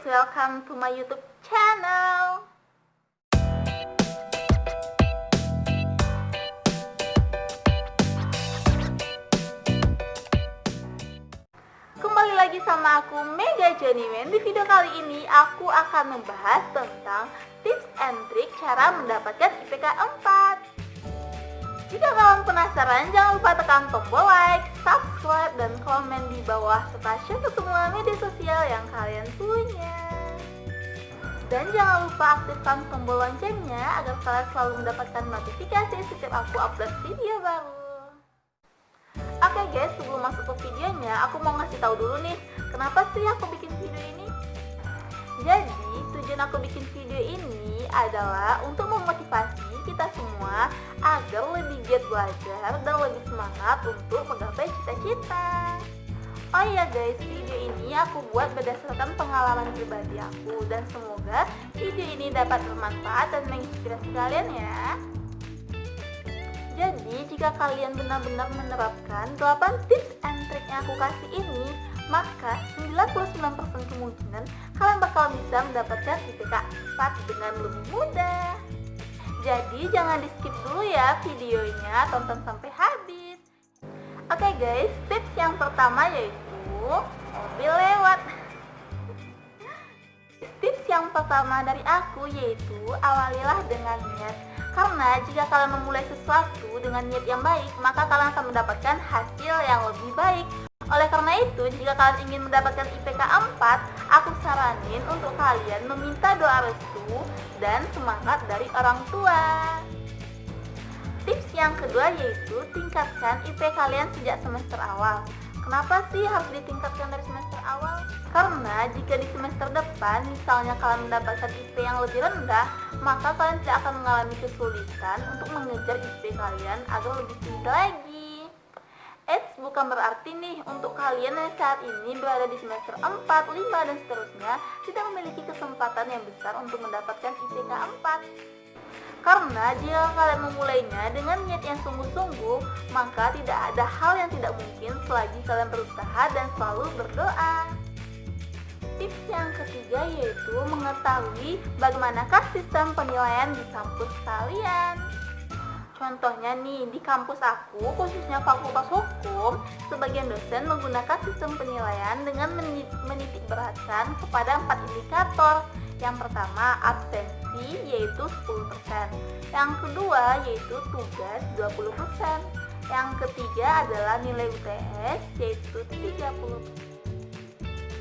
welcome to my YouTube channel. Kembali lagi sama aku Mega Jonimen. Di video kali ini aku akan membahas tentang tips and trik cara mendapatkan IPK 4. Jika kalian penasaran, jangan lupa tekan tombol like, subscribe, dan komen di bawah serta share ke semua media sosial yang kalian punya. Dan jangan lupa aktifkan tombol loncengnya agar kalian selalu mendapatkan notifikasi setiap aku upload video baru. Oke guys, sebelum masuk ke videonya, aku mau ngasih tahu dulu nih, kenapa sih aku bikin video ini? Jadi, tujuan aku bikin video ini adalah untuk memotivasi kita semua agar lebih giat belajar dan lebih semangat untuk menggapai cita-cita. Oh iya guys, video ini aku buat berdasarkan pengalaman pribadi aku dan semoga video ini dapat bermanfaat dan menginspirasi kalian ya. Jadi, jika kalian benar-benar menerapkan 8 tips and trik yang aku kasih ini, maka 99% kemungkinan kalian bakal bisa mendapatkan IPK 4 dengan lebih mudah. Jadi jangan di skip dulu ya videonya, tonton sampai habis. Oke guys, tips yang pertama yaitu mobil lewat. Tips yang pertama dari aku yaitu awalilah dengan niat. Karena jika kalian memulai sesuatu dengan niat yang baik, maka kalian akan mendapatkan hasil yang lebih baik. Oleh karena itu, jika kalian ingin mendapatkan IPK 4, aku saranin untuk kalian meminta doa restu dan semangat dari orang tua. Tips yang kedua yaitu tingkatkan IP kalian sejak semester awal. Kenapa sih harus ditingkatkan dari semester awal? Karena jika di semester depan misalnya kalian mendapatkan IP yang lebih rendah, maka kalian tidak akan mengalami kesulitan untuk mengejar IP kalian agar lebih tinggi lagi. Bukan berarti nih untuk kalian yang saat ini berada di semester 4, 5, dan seterusnya tidak memiliki kesempatan yang besar untuk mendapatkan IPK 4. Karena jika kalian memulainya dengan niat yang sungguh-sungguh, maka tidak ada hal yang tidak mungkin selagi kalian berusaha dan selalu berdoa. Tips yang ketiga yaitu mengetahui bagaimanakah sistem penilaian di kampus kalian. Contohnya nih, di kampus aku, khususnya Fakultas Hukum, sebagian dosen menggunakan sistem penilaian dengan menitik beratkan kepada 4 indikator. Yang pertama, absensi, yaitu 10%. Yang kedua, yaitu tugas, 20%. Yang ketiga adalah nilai UTS, yaitu 30%.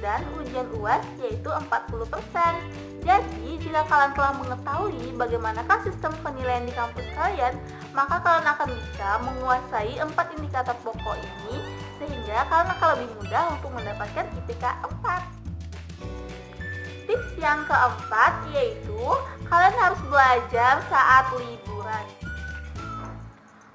Dan ujian UAS, yaitu 40%. Jadi, jika kalian telah mengetahui bagaimanakah sistem penilaian di kampus kalian, maka kalian akan bisa menguasai 4 indikator pokok ini sehingga kalian akan lebih mudah untuk mendapatkan IPK 4. Tips yang keempat yaitu kalian harus belajar saat liburan.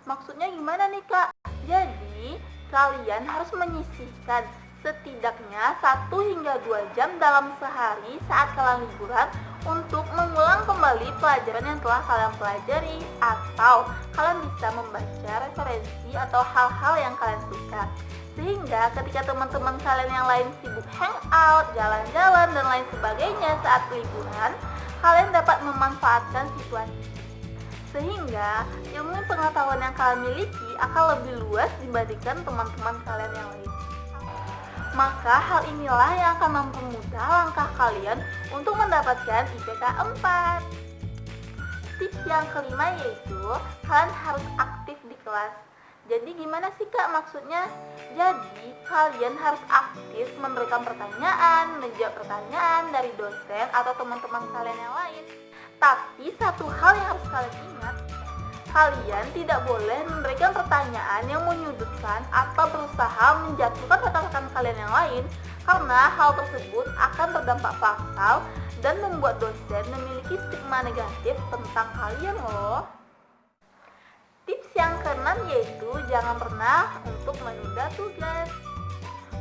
Maksudnya gimana nih Kak? Jadi, kalian harus menyisihkan setidaknya 1 hingga 2 jam dalam sehari saat kalian liburan untuk mengulang kembali pelajaran yang telah kalian pelajari, atau kalian bisa membaca referensi atau hal-hal yang kalian suka. Sehingga ketika teman-teman kalian yang lain sibuk hangout, jalan-jalan, dan lain sebagainya saat liburan, kalian dapat memanfaatkan situasi. Sehingga ilmu pengetahuan yang kalian miliki akan lebih luas dibandingkan teman-teman kalian yang lain. Maka hal inilah yang akan mempermudah langkah kalian untuk mendapatkan IPK 4. Tips yang kelima yaitu kalian harus aktif di kelas. Jadi gimana sih Kak maksudnya? Jadi kalian harus aktif memberikan pertanyaan, menjawab pertanyaan dari dosen atau teman-teman kalian yang lain. Tapi satu hal yang harus kalian ingat, kalian tidak boleh memberikan pertanyaan yang menyudutkan atau berusaha menjatuhkan rekan-rekan kalian yang lain, karena hal tersebut akan berdampak fatal dan membuat dosen memiliki stigma negatif tentang kalian loh. Tips yang keenam yaitu jangan pernah untuk menunda tugas.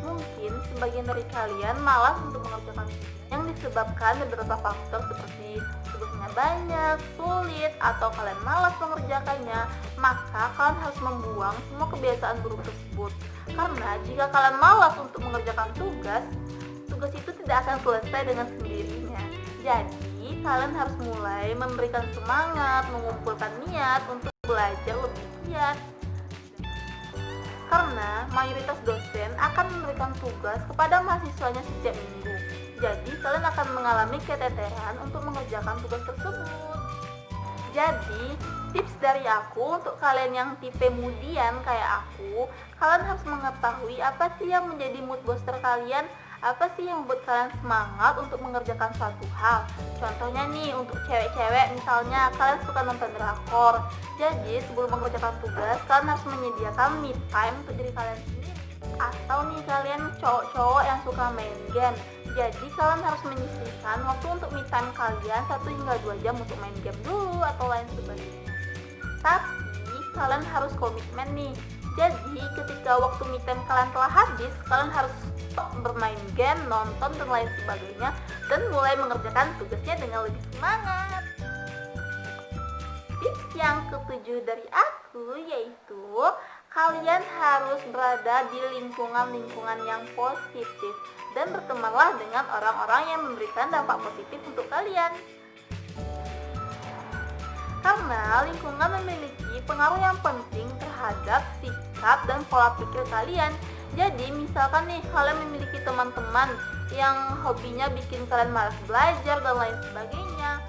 Mungkin sebagian dari kalian malas untuk mengerjakan tugas yang disebabkan beberapa faktor seperti tugasnya banyak, sulit, atau kalian malas mengerjakannya. Maka kalian harus membuang semua kebiasaan buruk tersebut. Karena jika kalian malas untuk mengerjakan tugas itu tidak akan selesai dengan sendirinya. Jadi, kalian harus mulai memberikan semangat, mengumpulkan niat untuk belajar lebih giat. Karena mayoritas dosen akan memberikan tugas kepada mahasiswanya setiap minggu. Jadi, kalian akan mengalami keteteran untuk mengerjakan tugas tersebut. Jadi, tips dari aku untuk kalian yang tipe moodian kayak aku, kalian harus mengetahui apa sih yang menjadi mood booster kalian, apa sih yang membuat kalian semangat untuk mengerjakan suatu hal. Contohnya nih, untuk cewek-cewek misalnya kalian suka nonton drakor. Jadi, sebelum mengerjakan tugas, kalian harus menyediakan me time untuk diri kalian sendiri. Atau nih, kalian cowok-cowok yang suka main game. Jadi kalian harus menyisihkan waktu untuk me time kalian 1 hingga 2 jam untuk main game dulu atau lain sebagainya. Tapi kalian harus komitmen nih. Jadi ketika waktu me time kalian telah habis, kalian harus stop bermain game, nonton dan lain sebagainya, dan mulai mengerjakan tugasnya dengan lebih semangat. Tips yang ketujuh dari aku yaitu kalian harus berada di lingkungan-lingkungan yang positif dan bertemanlah dengan orang-orang yang memberikan dampak positif untuk kalian. Karena lingkungan memiliki pengaruh yang penting terhadap sikap dan pola pikir kalian. Jadi misalkan nih kalian memiliki teman-teman yang hobinya bikin kalian malas belajar dan lain sebagainya,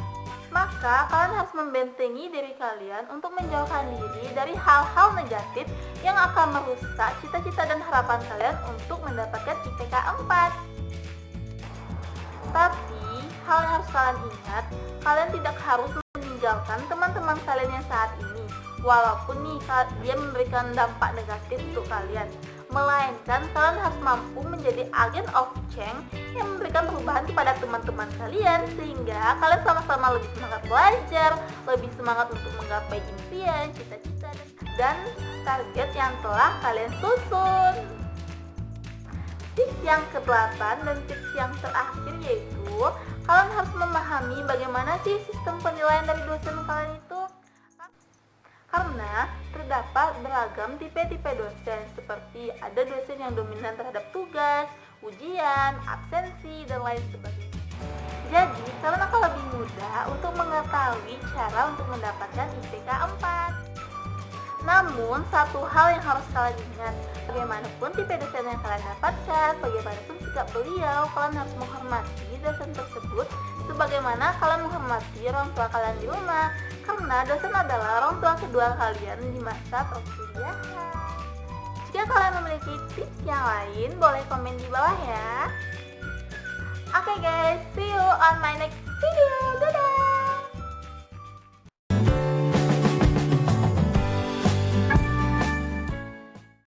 maka kalian harus membentengi diri kalian untuk menjauhkan diri dari hal-hal negatif yang akan merusak cita-cita dan harapan kalian untuk mendapatkan IPK 4. Tapi, hal yang harus kalian ingat, kalian tidak harus meninggalkan teman-teman kalian yang saat ini, walaupun nih dia memberikan dampak negatif untuk kalian. Melainkan kalian harus mampu menjadi agent of change yang memberikan perubahan kepada teman-teman kalian, sehingga kalian sama-sama lebih semangat belajar, lebih semangat untuk menggapai impian, cita-cita, dan target yang telah kalian susun. Tips yang ke-8 dan tips yang terakhir yaitu kalian harus memahami bagaimana sih sistem penilaian dari dosen kalian itu. Karena terdapat beragam tipe-tipe dosen, seperti ada dosen yang dominan terhadap tugas, ujian, absensi, dan lain sebagainya. Jadi, kalian akan lebih mudah untuk mengetahui cara untuk mendapatkan IPK 4. Namun, satu hal yang harus kalian ingat, bagaimanapun tipe dosen yang kalian dapatkan, bagaimanapun sikap beliau, kalian harus menghormati dosen tersebut sebagaimana kalian menghormati orang tua kalian di rumah. Karena dosen adalah orang tua kedua kalian di masa perkuliahan. Jika kalian memiliki tips yang lain, boleh komen di bawah ya. Oke guys, see you on my